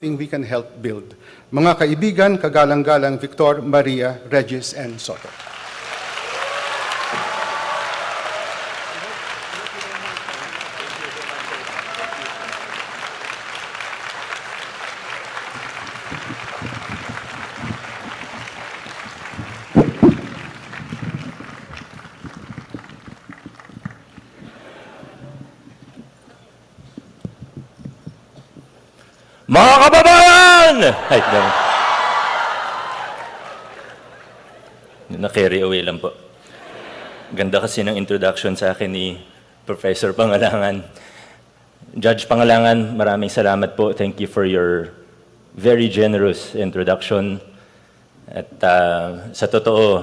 we can help build. Mga kaibigan, kagalang-galang Victor, Maria, Regis, and Soto. Mga kababayan! Ay, na-carry away lang po. Ganda kasi ng introduction sa akin ni Professor Pangalangan. Judge Pangalangan, maraming salamat po. Thank you for your very generous introduction. At sa totoo,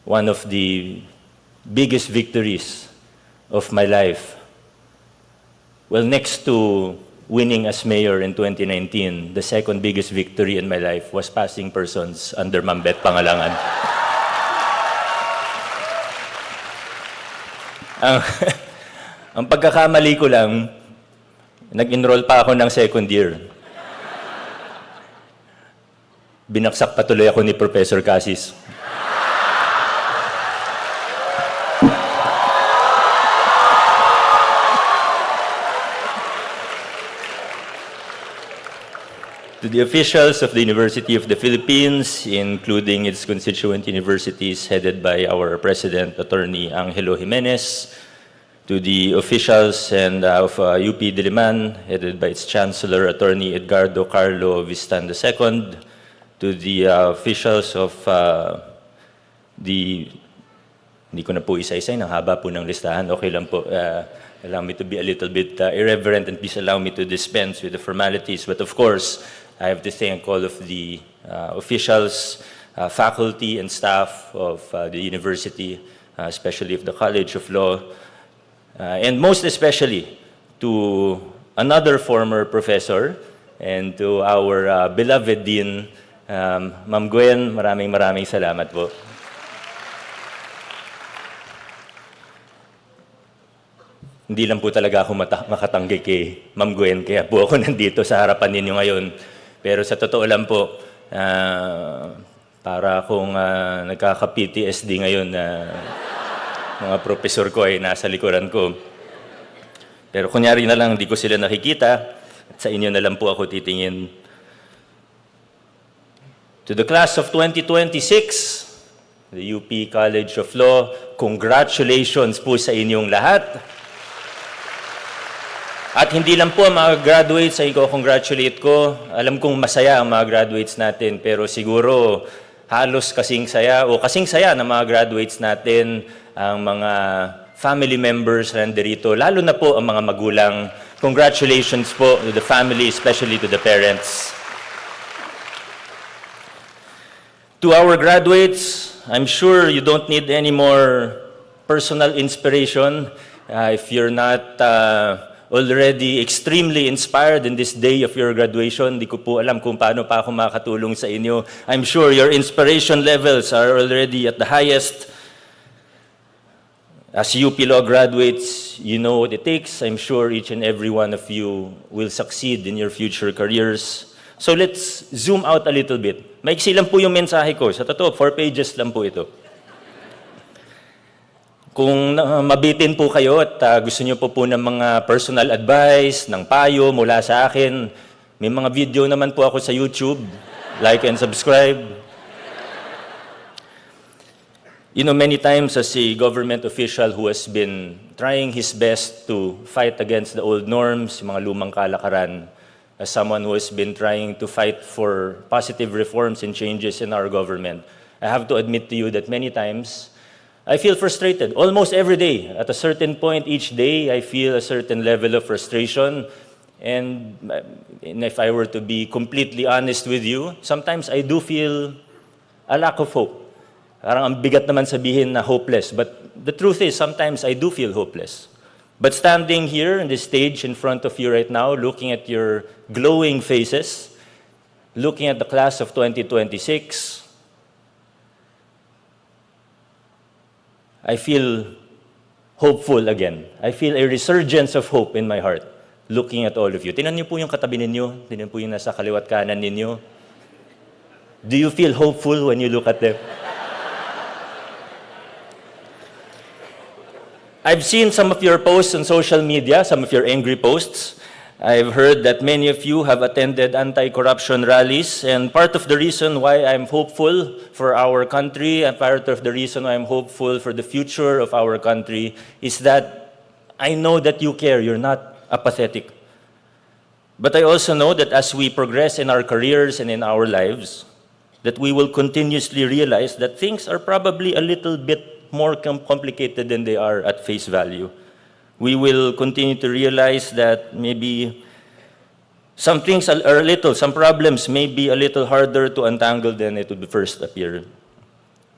one of the biggest victories of my life, well, next to winning as mayor in 2019, the second biggest victory in my life was passing persons under Ma'am Beth Pangalangan. Ang pagkakamali ko lang, nag-enroll pa ako ng second year. Binaksak patuloy ako ni Professor Cassis. To the officials of the University of the Philippines, including its constituent universities headed by our President, Attorney Angelo Jimenez, to the officials and of UP Diliman, headed by its Chancellor, Attorney Edgardo Carlo Vistan II, to the officials of hindi ko na po isa-isa, ang haba po ng listahan, okay lang po. Allow me to be a little bit irreverent and please allow me to dispense with the formalities. But of course, I have to thank all of the officials, faculty and staff of the university, especially of the College of Law, and most especially to another former professor and to our beloved Dean, Ma'am Gwen, maraming salamat po. Hindi lang po talaga ako makatanggi kay Ma'am Gwen, kaya po ako nandito sa harapan ninyo ngayon. Pero sa totoo lang po, para akong nagkaka-PTSD ngayon na mga profesor ko ay nasa likuran ko. Pero kunyari na lang, hindi ko sila nakikita at sa inyo na lang po ako titingin. To the class of 2026, the UP College of Law, congratulations po sa inyong lahat. At hindi lang po ang mga graduates ay ko-congratulate ko. Alam kong masaya ang mga graduates natin, pero siguro halos kasing saya o kasing saya ng mga graduates natin ang mga family members na nandito, lalo na po ang mga magulang. Congratulations po to the family, especially to the parents. To our graduates, I'm sure you don't need any more personal inspiration if you're not already extremely inspired in this day of your graduation. Di ko po alam kung paano pa ako makatulong sa inyo. I'm sure your inspiration levels are already at the highest. As UP Law graduates, you know what it takes. I'm sure each and every one of you will succeed in your future careers. So let's zoom out a little bit. Maiksi lang po yung mensahe ko. Sa totoo, 4 pages lang po ito. Kung mabitin po kayo at gusto niyo po ng mga personal advice, ng payo mula sa akin, may mga video naman po ako sa YouTube. Like and subscribe. You know, many times as a government official who has been trying his best to fight against the old norms, yung mga lumang kalakaran, as someone who has been trying to fight for positive reforms and changes in our government, I have to admit to you that many times, I feel frustrated almost every day. At a certain point each day, I feel a certain level of frustration. And if I were to be completely honest with you, sometimes I do feel a lack of hope. Parang ang bigat naman sabihin na hopeless. But the truth is, sometimes I do feel hopeless. But standing here on this stage in front of you right now, looking at your glowing faces, looking at the class of 2026, I feel hopeful again. I feel a resurgence of hope in my heart. looking at all of you. Tingnan niyo po yung katabi ninyo. Tingnan po yung nasa kaliwat kanan ninyo. Do you feel hopeful when you look at them? I've seen some of your posts on social media, some of your angry posts. I've heard that many of you have attended anti-corruption rallies, and part of the reason why I'm hopeful for our country, and part of the reason why I'm hopeful for the future of our country, is that I know that you care. You're not apathetic. But I also know that as we progress in our careers and in our lives, that we will continuously realize that things are probably a little bit more complicated than they are at face value. We will continue to realize that maybe some things are a little, some problems may be a little harder to untangle than it would first appear.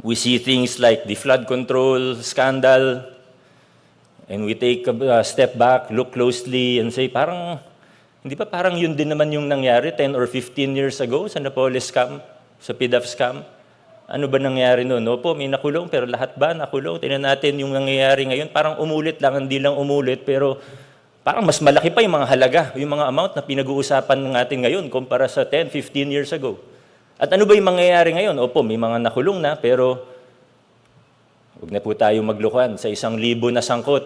We see things like the flood control scandal, and we take a step back, look closely, and say, hindi pa parang yun din naman yung nangyari 10 or 15 years ago sa Napoles scam, sa PDAF scam? Ano ba nangyari noon? Opo, may nakulong, pero lahat ba nakulong? Tingnan natin yung nangyayari ngayon. Parang umulit lang, hindi lang umulit, pero parang mas malaki pa yung mga halaga, yung mga amount na pinag-uusapan natin ngayon kumpara sa 10, 15 years ago. At ano ba yung mangyayari ngayon? Opo, may mga nakulong na, pero huwag na po tayo maglukuhan. Sa 1,000 na sangkot,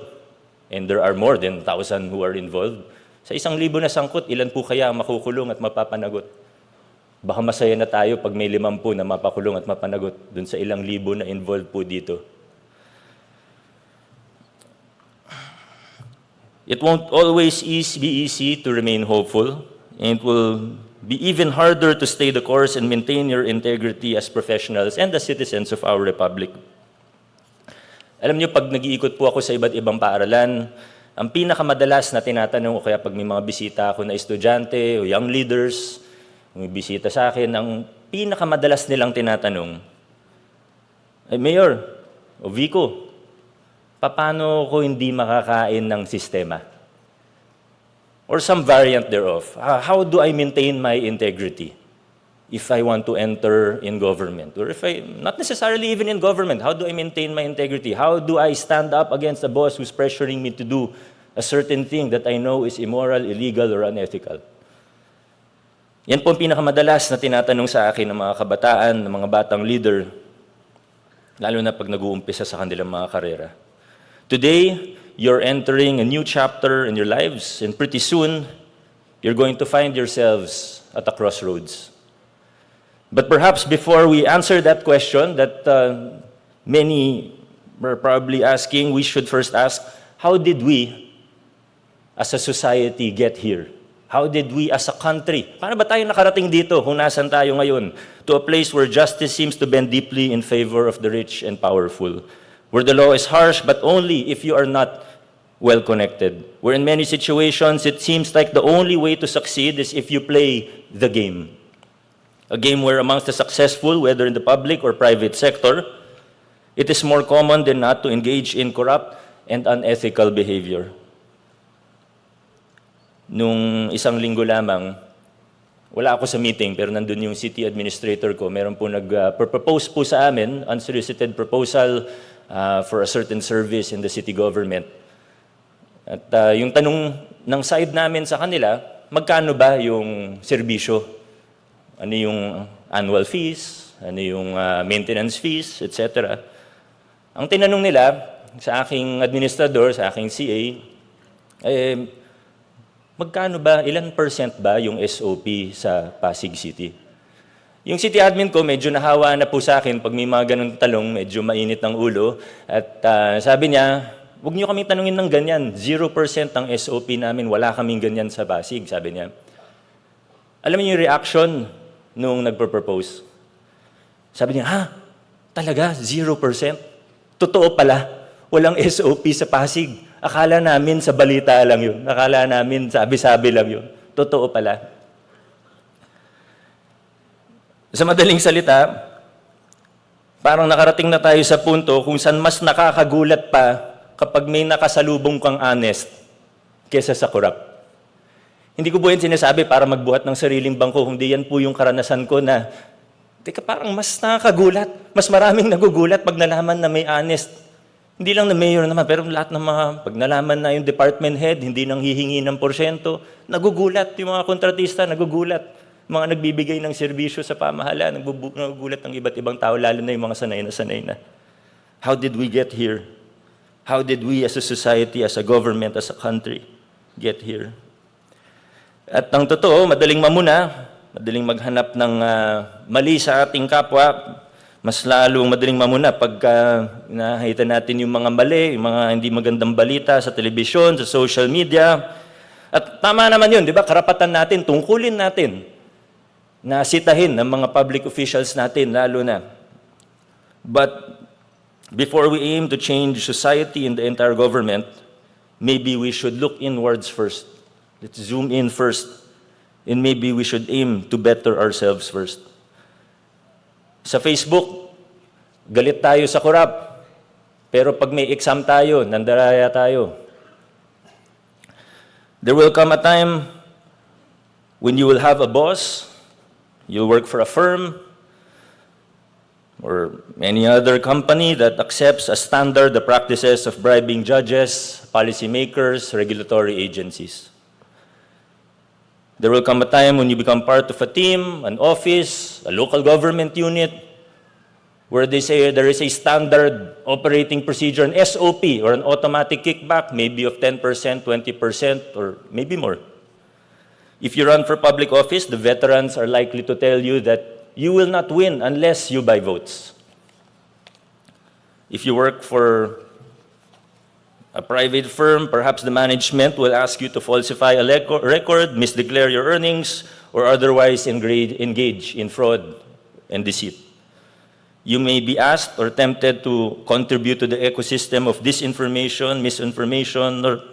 and there are more than 1,000 who are involved, sa 1,000 na sangkot, ilan po kaya ang makukulong at mapapanagot? Baka masaya na tayo pag may 50 na mapakulong at mapanagot dun sa 1,000 na involved po dito. It won't always be easy to remain hopeful, and it will be even harder to stay the course and maintain your integrity as professionals and as citizens of our republic. Alam niyo, pag nag-iikot po ako sa iba't ibang paaralan, ang pinakamadalas na tinatanong ko, kaya pag may mga bisita ako na estudyante o young leaders, may bisita sa akin, ang pinakamadalas nilang tinatanong, ay Mayor o Vico, paano ko hindi makakain ng sistema? Or some variant thereof. How do I maintain my integrity if I want to enter in government? Or if not necessarily even in government, how do I maintain my integrity? How do I stand up against a boss who's pressuring me to do a certain thing that I know is immoral, illegal, or unethical? Yan po ang pinakamadalas na tinatanong sa akin ng mga kabataan, ng mga batang leader, lalo na pag nag-uumpisa sa kanilang mga karera. Today, you're entering a new chapter in your lives, and pretty soon, you're going to find yourselves at a crossroads. But perhaps before we answer that question that many were probably asking, we should first ask, how did we, as a society, get here? How did we as a country, paano ba tayo nakarating dito kung nasan tayo ngayon? To a place where justice seems to bend deeply in favor of the rich and powerful. Where the law is harsh, but only if you are not well connected. Where in many situations, it seems like the only way to succeed is if you play the game. A game where amongst the successful, whether in the public or private sector, it is more common than not to engage in corrupt and unethical behavior. Nung 1 linggo lamang, wala ako sa meeting, pero nandun yung city administrator ko. Meron po nag-propose po sa amin, unsolicited proposal for a certain service in the city government. At yung tanong ng side namin sa kanila, magkano ba yung serbisyo? Ano yung annual fees? Ano yung maintenance fees? Etc. Ang tinanong nila sa aking administrador, sa aking CA, magkano ba, ilan % ba yung SOP sa Pasig City? Yung city admin ko, medyo nahawa na po sa akin pag may mga ganun talong, medyo mainit ng ulo. At sabi niya, huwag niyo kaming tanungin ng ganyan. 0% ang SOP namin, wala kaming ganyan sa Pasig, sabi niya. Alam niyo yung reaction nung nagpropose? Sabi niya, ha? Talaga? 0%? Totoo pala, walang SOP sa Pasig. Akala namin sa balita lang yun. Akala namin sabi-sabi lang yun. Totoo pala. Sa madaling salita, parang nakarating na tayo sa punto kung saan mas nakakagulat pa kapag may nakasalubong kang honest kesa sa corrupt. Hindi ko po yan sinasabi para magbuhat ng sariling bangko, kundi yan po yung karanasan ko na, teka, parang mas nakakagulat, mas maraming nagugulat pag nalaman na may honest Hindi lang na mayor naman, pero lahat ng mga, pag nalaman na yung department head, hindi nang hihingi ng porsyento, nagugulat yung mga kontratista, nagugulat. Mga nagbibigay ng serbisyo sa pamahalaan, nagugulat ng iba't ibang tao, lalo na yung mga sanay na sanay na. How did we get here? How did we as a society, as a government, as a country get here? At ang totoo, madaling mamuna, madaling maghanap ng mali sa ating kapwa, mas lalong madaling mamuna pagka nakita natin yung mga mali, yung mga hindi magandang balita sa telebisyon, sa social media. At tama naman yun, di ba? Karapatan natin, tungkulin natin na sitahin ng mga public officials natin, lalo na. But before we aim to change society and the entire government, maybe we should look inwards first. Let's zoom in first. And maybe we should aim to better ourselves first. Sa Facebook, galit tayo sa korap. Pero pag may exam tayo, nandaraya tayo. There will come a time when you will have a boss, you'll work for a firm, or any other company that accepts as standard the practices of bribing judges, policymakers, regulatory agencies. There will come a time when you become part of a team, an office, a local government unit, where they say there is a standard operating procedure, an SOP, or an automatic kickback, maybe of 10%, 20%, or maybe more. If you run for public office, the veterans are likely to tell you that you will not win unless you buy votes. If you work for a private firm, perhaps the management will ask you to falsify a record, misdeclare your earnings, or otherwise engage in fraud and deceit. You may be asked or tempted to contribute to the ecosystem of disinformation, misinformation, or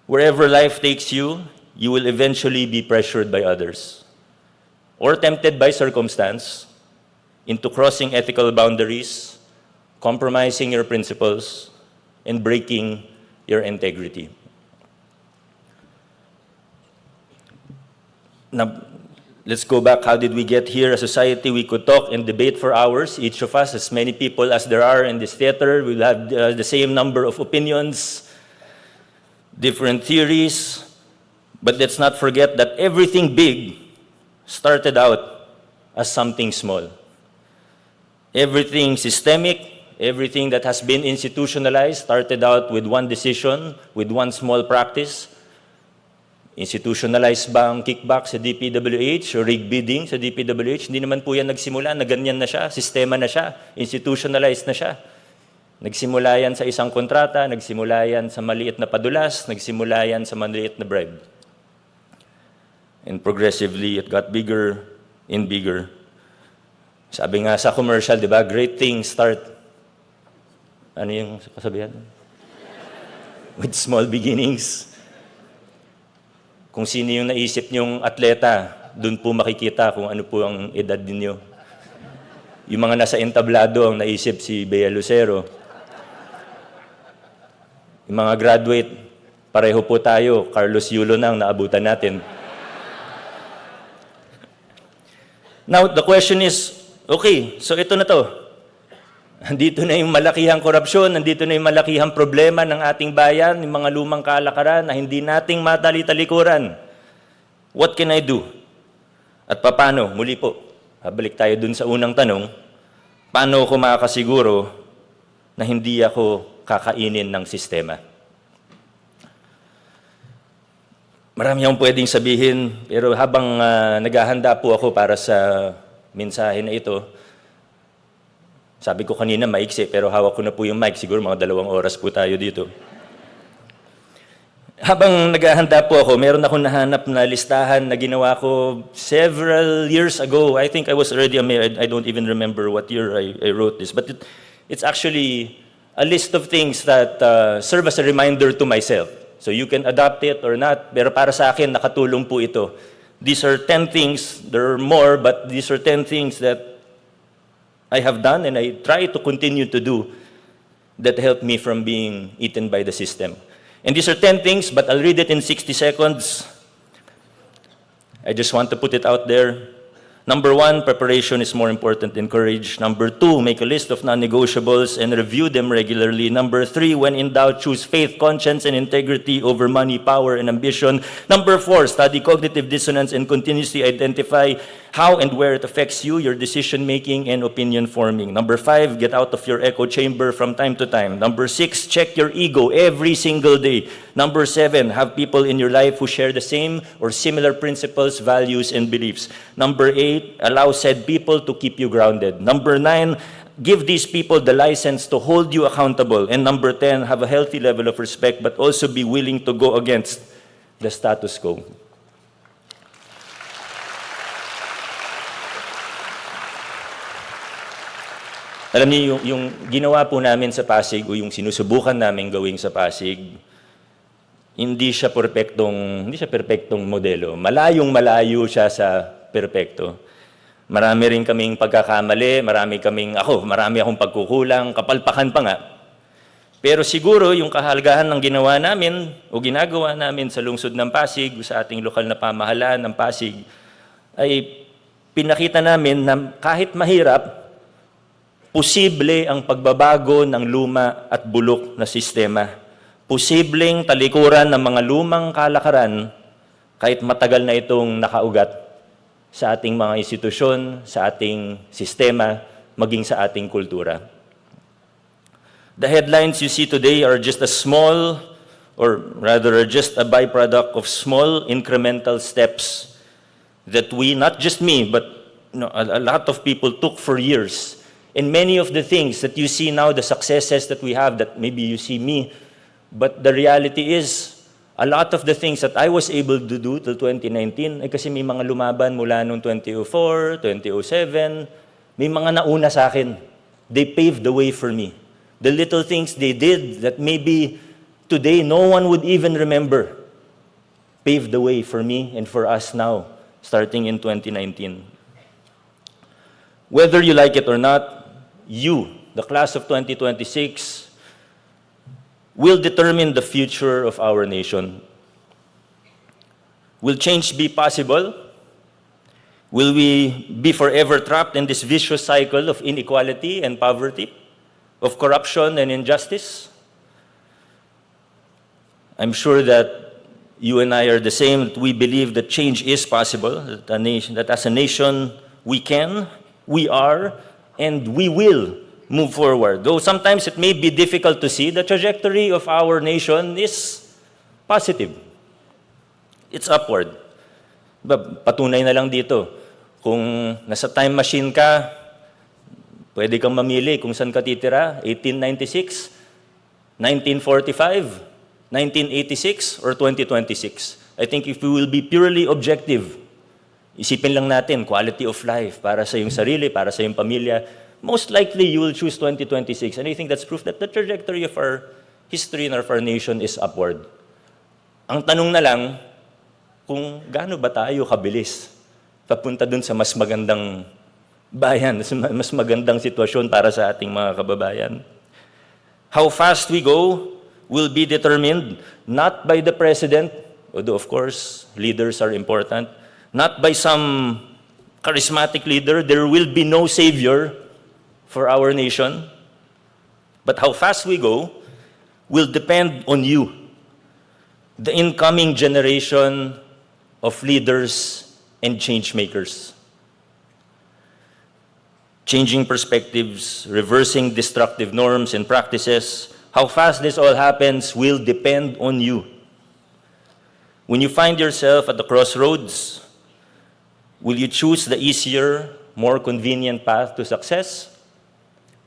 wherever life takes you, you will eventually be pressured by others, or tempted by circumstance into crossing ethical boundaries, compromising your principles, and breaking your integrity. Now, let's go back. How did we get here? As a society, we could talk and debate for hours. Each of us, as many people as there are in this theater, will have the same number of opinions, different theories. But let's not forget that everything big started out as something small. Everything systemic, everything that has been institutionalized started out with one decision, with one small practice. Institutionalized ba ang kickback sa DPWH o rig bidding sa DPWH? Hindi naman po yan nagsimula, na ganyan na siya, sistema na siya, institutionalized na siya. Nagsimula yan sa isang kontrata, nagsimula yan sa maliit na padulas, nagsimula yan sa maliit na bribe. And progressively, it got bigger and bigger. Sabi nga sa commercial, di ba, great things start. Ano yung kasabihan? With small beginnings. Kung sino yung naisip niyong atleta, doon po makikita kung ano po ang edad ninyo. Yung mga nasa entablado ang naisip si Bea Lucero. Yung mga graduate, pareho po tayo, Carlos Yulo na ang naabutan natin. Now, the question is, okay, so ito na to. Nandito na yung malakihang korupsyon, nandito na yung malakihang problema ng ating bayan, yung mga lumang kalakaran na hindi nating matali-talikuran. What can I do? At paano? Muli po, babalik tayo dun sa unang tanong, paano ako makakasiguro na hindi ako kakainin ng sistema? Marami akong pwedeng sabihin, pero habang naghahanda po ako para sa mensahe na ito, sabi ko kanina maiksi, pero hawak ko na po yung mic. Siguro mga 2 oras po tayo dito. Habang naghahanda po ako, meron akong nahanap na listahan na ginawa ko several years ago. I think I was already a mayor. I don't even remember what year I wrote this. But it's actually a list of things that serve as a reminder to myself. So you can adopt it or not, pero para sa akin, nakatulong po ito. These are 10 things. There are more, but these are 10 things that I have done and I try to continue to do that help me from being eaten by the system. And these are 10 things, but I'll read it in 60 seconds. I just want to put it out there. Number 1, preparation is more important than courage. Number 2, make a list of non-negotiables and review them regularly. Number 3, when in doubt, choose faith, conscience, and integrity over money, power, and ambition. Number 4, study cognitive dissonance and continuously identify how and where it affects you, your decision-making, and opinion-forming. Number 5, get out of your echo chamber from time to time. Number 6, check your ego every single day. Number 7, have people in your life who share the same or similar principles, values, and beliefs. Number 8, allow said people to keep you grounded. Number 9, give these people the license to hold you accountable. And number 10, have a healthy level of respect, but also be willing to go against the status quo. Alam niyo, yung ginawa po namin sa Pasig o yung sinusubukan namin gawin sa Pasig, hindi siya perpektong modelo. Malayo siya sa perpekto. Marami rin kaming pagkakamali, marami akong pagkukulang, kapalpakan pa nga. Pero siguro yung kahalagahan ng ginawa namin o ginagawa namin sa lungsod ng Pasig, sa ating lokal na pamahalaan ng Pasig, ay pinakita namin na kahit mahirap, posible ang pagbabago ng luma at bulok na sistema. Posibleng talikuran ng mga lumang kalakaran kahit matagal na itong nakaugat sa ating mga institusyon, sa ating sistema, maging sa ating kultura. The headlines you see today are just a byproduct of small incremental steps that we, not just me, but a lot of people took for years. And many of the things that you see now, the successes that we have, that maybe you see me, but the reality is, a lot of the things that I was able to do till 2019, ay kasi may mga lumaban mula noong 2004, 2007, may mga nauna sa akin. They paved the way for me. The little things they did that maybe today no one would even remember, paved the way for me and for us now, starting in 2019. Whether you like it or not, you, the class of 2026, will determine the future of our nation. Will change be possible? Will we be forever trapped in this vicious cycle of inequality and poverty, of corruption and injustice? I'm sure that you and I are the same, that we believe that change is possible, that as a nation we can, we are, and we will move forward. Though sometimes it may be difficult to see, the trajectory of our nation is positive. It's upward. Patunay na lang dito. Kung nasa time machine ka, pwede kang mamili kung saan ka titira, 1896, 1945, 1986, or 2026. I think if we will be purely objective, isipin lang natin, quality of life para sa iyong sarili, para sa iyong pamilya, most likely you will choose 2026. And I think that's proof that the trajectory of our history and of our nation is upward. Ang tanong na lang, kung gaano ba tayo kabilis papunta dun sa mas magandang bayan, mas magandang sitwasyon para sa ating mga kababayan. How fast we go will be determined not by the president, although of course leaders are important, not by some charismatic leader. There will be no savior for our nation. But how fast we go will depend on you, the incoming generation of leaders and change makers. Changing perspectives, reversing destructive norms and practices. How fast this all happens will depend on you. When you find yourself at the crossroads, will you choose the easier, more convenient path to success?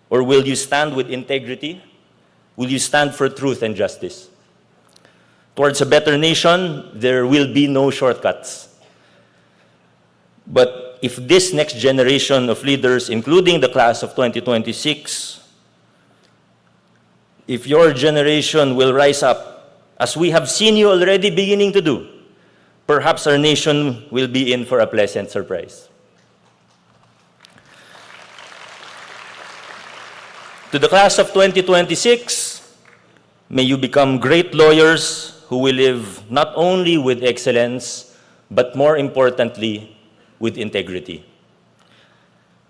Or will you stand with integrity? Will you stand for truth and justice? Towards a better nation, there will be no shortcuts. But if this next generation of leaders, including the class of 2026, if your generation will rise up, as we have seen you already beginning to do, perhaps our nation will be in for a pleasant surprise. To the class of 2026, may you become great lawyers who will live not only with excellence, but more importantly, with integrity.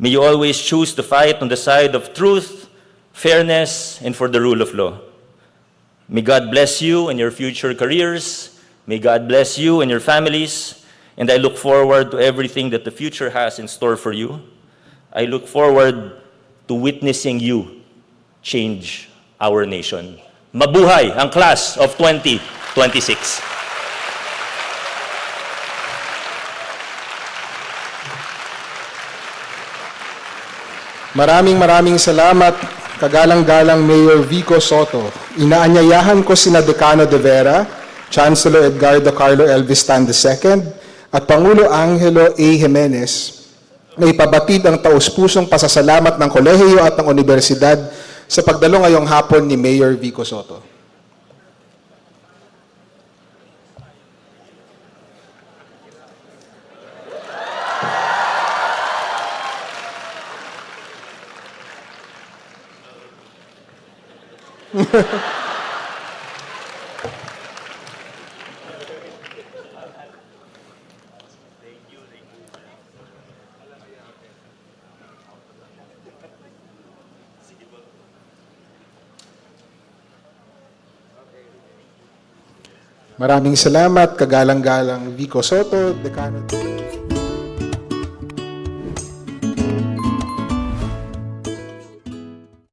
May you always choose to fight on the side of truth, fairness, and for the rule of law. May God bless you in your future careers. May God bless you and your families. And I look forward to everything that the future has in store for you. I look forward to witnessing you change our nation. Mabuhay ang class of 2026. Maraming salamat, kagalang-galang Mayor Vico Soto. Inaanyayahan ko sina Decano de Vera, Chancellor Edgardo Carlo Elvis Tan II, at Pangulo Angelo A. Jimenez na ipabatid ang taus-pusong pasasalamat ng kolehiyo at ng universidad sa pagdalo ngayong hapon ni Mayor Vico Soto. Maraming salamat, kagalang-galang Vico Soto, Decano.